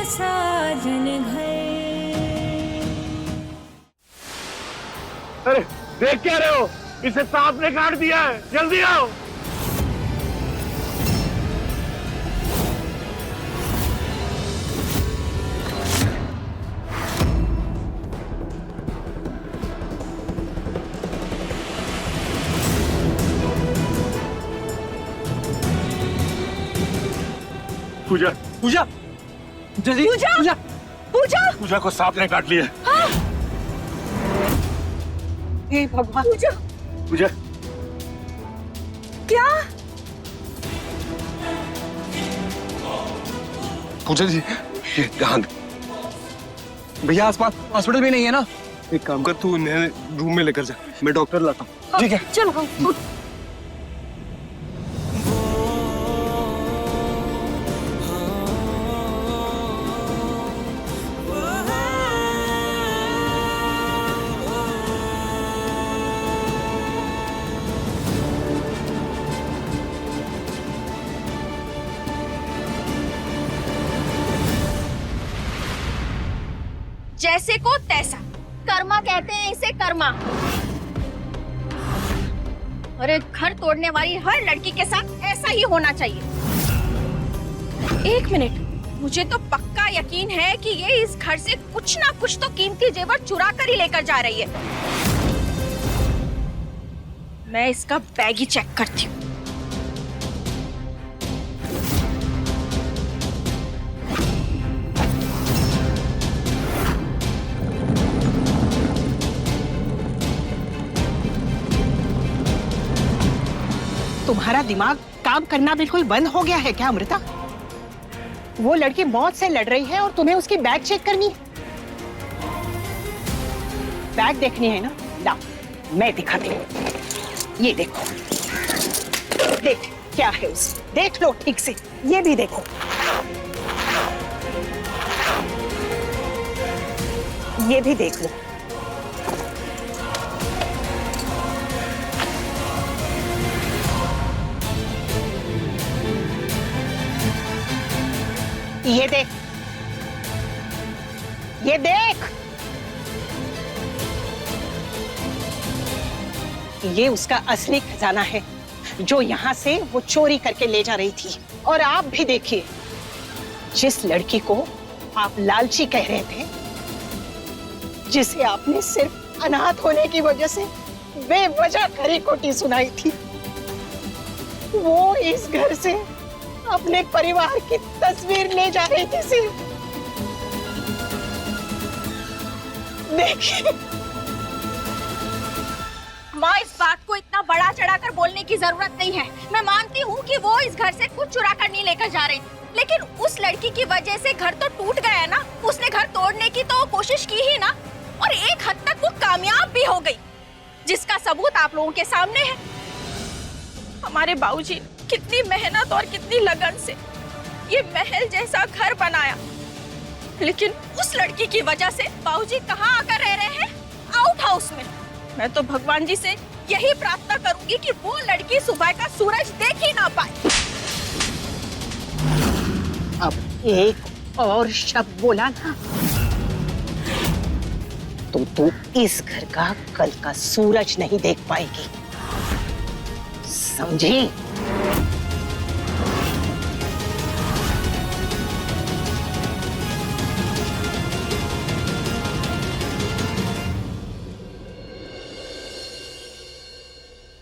साजन घर। अरे देख क्या रहे हो, इसे सांप ने काट दिया है, जल्दी आओ। पूजा पूजा जल्दी पूजा पूजा पूजा पूजा को सांप ने काट लिया। हाँ? हे भगवान। पूजा पूजा क्या? पूजा जी ये कहाँ? भैया आसपास हॉस्पिटल भी नहीं है ना। एक काम कर, तू इन्हें रूम में लेकर जा, मैं डॉक्टर लाता हूँ। ठीक है चलो। जैसे को तैसा, कर्मा कहते हैं इसे, कर्मा। अरे घर तोड़ने वाली हर लड़की के साथ ऐसा ही होना चाहिए। एक मिनट, मुझे तो पक्का यकीन है कि ये इस घर से कुछ ना कुछ तो कीमती जेवर चुरा कर ही लेकर जा रही है। मैं इसका बैग ही चेक करती हूँ। तुम्हारा दिमाग काम करना बिल्कुल बंद हो गया है क्या अमृता? वो लड़की मौत से लड़ रही है और तुम्हें उसकी बैग चेक करनी है। बैग देखनी है ना, लाओ मैं दिखाती हूँ। ये देखो, देख क्या है उस, देख लो ठीक से, ये भी देखो। ये भी देख लो। ये देख, ये देख, ये उसका असली खजाना है जो यहां से वो चोरी करके ले जा रही थी। और आप भी देखिए, जिस लड़की को आप लालची कह रहे थे, जिसे आपने सिर्फ अनाथ होने की वजह से बेवजह खरी खोटी सुनाई थी, वो इस घर से अपने परिवार की तस्वीर ले जा रही थी सिर्फ। देखिए माँ, इस बात को इतना बड़ा चढ़ाकर बोलने की जरूरत नहीं है। मैं मानती हूँ कि वो इस घर से कुछ चुरा कर नहीं लेकर जा रही, लेकिन उस लड़की की वजह से घर तो टूट गया ना। उसने घर तोड़ने की तो कोशिश की ही ना, और एक हद तक वो कामयाब भी हो गई, जिसका सबूत आप लोगों के सामने है। हमारे बाबूजी कितनी मेहनत और कितनी लगन से ये महल जैसा घर बनाया, लेकिन उस लड़की की वजह से बाबूजी कहाँ आकर रह रहे हैं? आउट हाउस में। मैं तो भगवान जी से यही प्रार्थना करूंगी कि वो लड़की सुबह का सूरज देख ही ना पाए। अब एक और शब्द बोला ना तो तू इस घर का कल का सूरज नहीं देख पाएगी, समझी?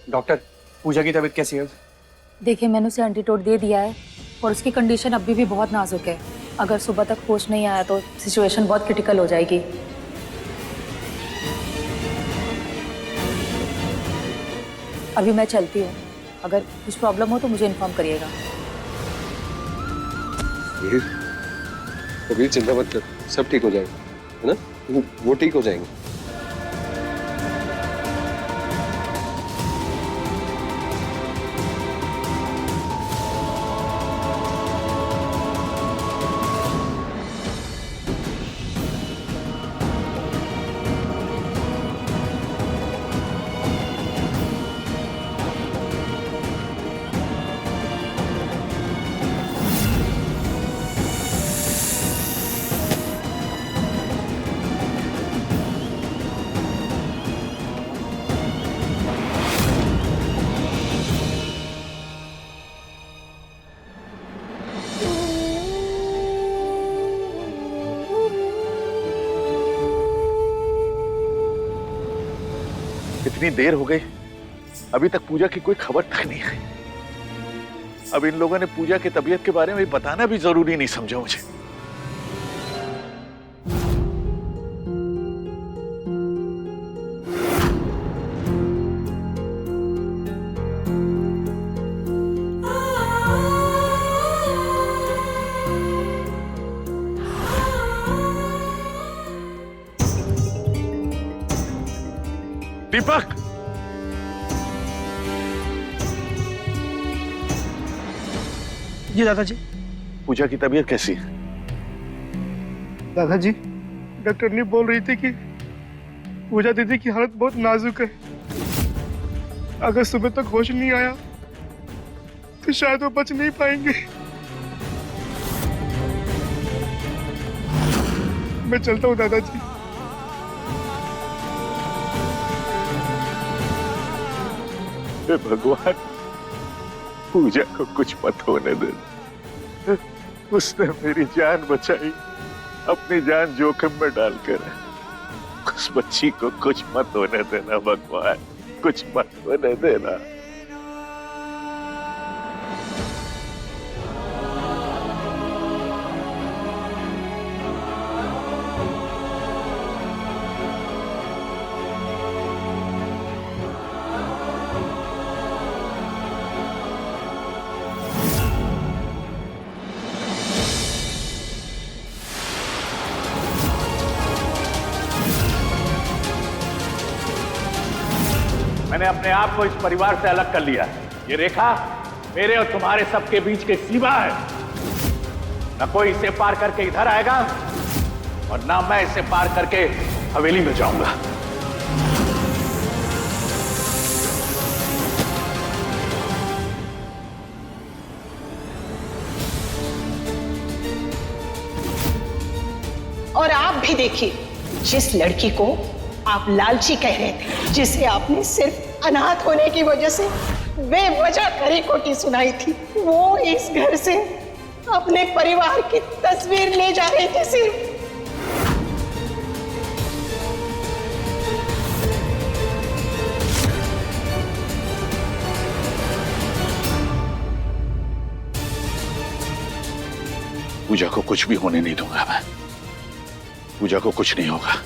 डॉक्टर, पूजा की तबीयत कैसी है? देखिए, मैंने उसे एंटीडोट दे दिया है और उसकी कंडीशन अभी भी बहुत नाजुक है। अगर सुबह तक होश नहीं आया तो सिचुएशन बहुत क्रिटिकल हो जाएगी। अभी मैं चलती हूँ, अगर कुछ प्रॉब्लम हो तो मुझे इन्फॉर्म करिएगा। कबीर चिंता मत कर, सब ठीक हो जाएगा, है ना? वो ठीक हो जाएंगे। इतनी देर हो गई, अभी तक पूजा की कोई खबर तक नहीं आई। अब इन लोगों ने पूजा की तबीयत के बारे में बताना भी जरूरी नहीं समझा मुझे। दीपक, जी दादाजी। पूजा की तबीयत कैसी है? दादाजी, डॉक्टर ने बोल रही थी कि पूजा दीदी की हालत बहुत नाजुक है। अगर सुबह तक होश नहीं आया तो शायद वो बच नहीं पाएंगे। मैं चलता हूँ दादाजी। हे भगवान, पूजा को कुछ मत होने देना। उसने मेरी जान बचाई, अपनी जान जोखिम में डालकर। उस बच्ची को कुछ मत होने देना भगवान, कुछ मत होने देना। मैंने अपने आप को इस परिवार से अलग कर लिया है। ये रेखा मेरे और तुम्हारे सबके बीच की सीमा है। न कोई इसे पार करके इधर आएगा और ना मैं इसे पार करके हवेली में जाऊंगा। और आप भी देखिए, जिस लड़की को आप लालची कह रहे थे, जिसे आपने सिर्फ अनाथ होने की वजह से बेवजह खरी खोटी सुनाई थी, वो इस घर से अपने परिवार की तस्वीर ले जा रही थी सिर्फ। पूजा को कुछ भी होने नहीं दूंगा मैं। पूजा को कुछ नहीं होगा।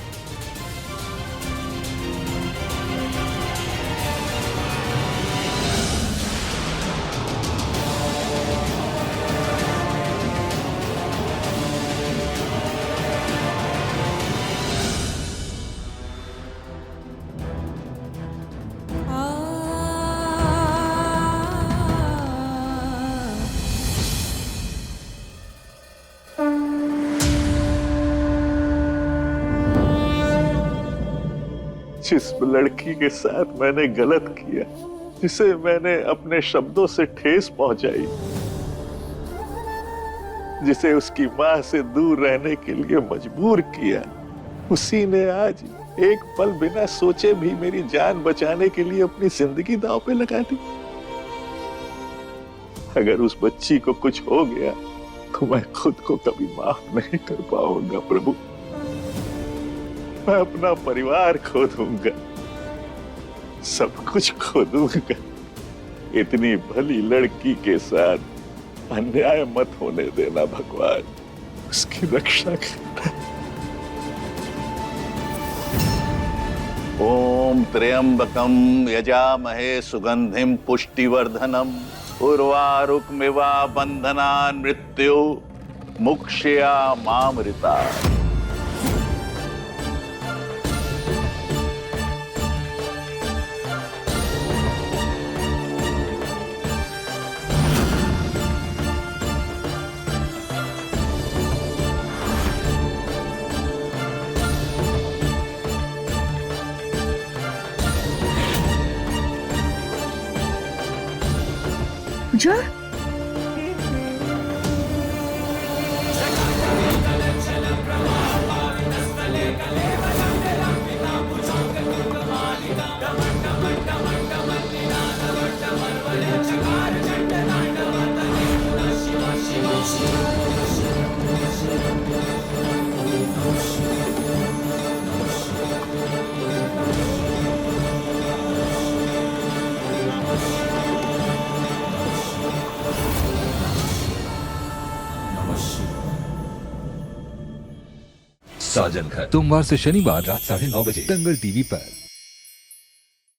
जिस लड़की के साथ मैंने गलत किया, जिसे मैंने अपने शब्दों से ठेस पहुंचाई, जिसे उसकी मां से दूर रहने के लिए मजबूर किया, उसी ने आज एक पल बिना सोचे भी मेरी जान बचाने के लिए अपनी जिंदगी दांव पे लगा दी। अगर उस बच्ची को कुछ हो गया तो मैं खुद को कभी माफ नहीं कर पाऊंगा प्रभु। मैं अपना परिवार खो दूंगा, सब कुछ खो दूंगा। इतनी भली लड़की के साथ अन्याय मत होने देना भगवान, उसकी रक्षा करना। ओम त्र्यंबकम यजामहे सुगंधिम पुष्टिवर्धनम उर्वारुकमिवा बंधनान् मृत्यु मुक्षया मामृता। पूजा, साजन घर सोमवार से शनिवार रात 9:30 बजे दंगल टीवी पर।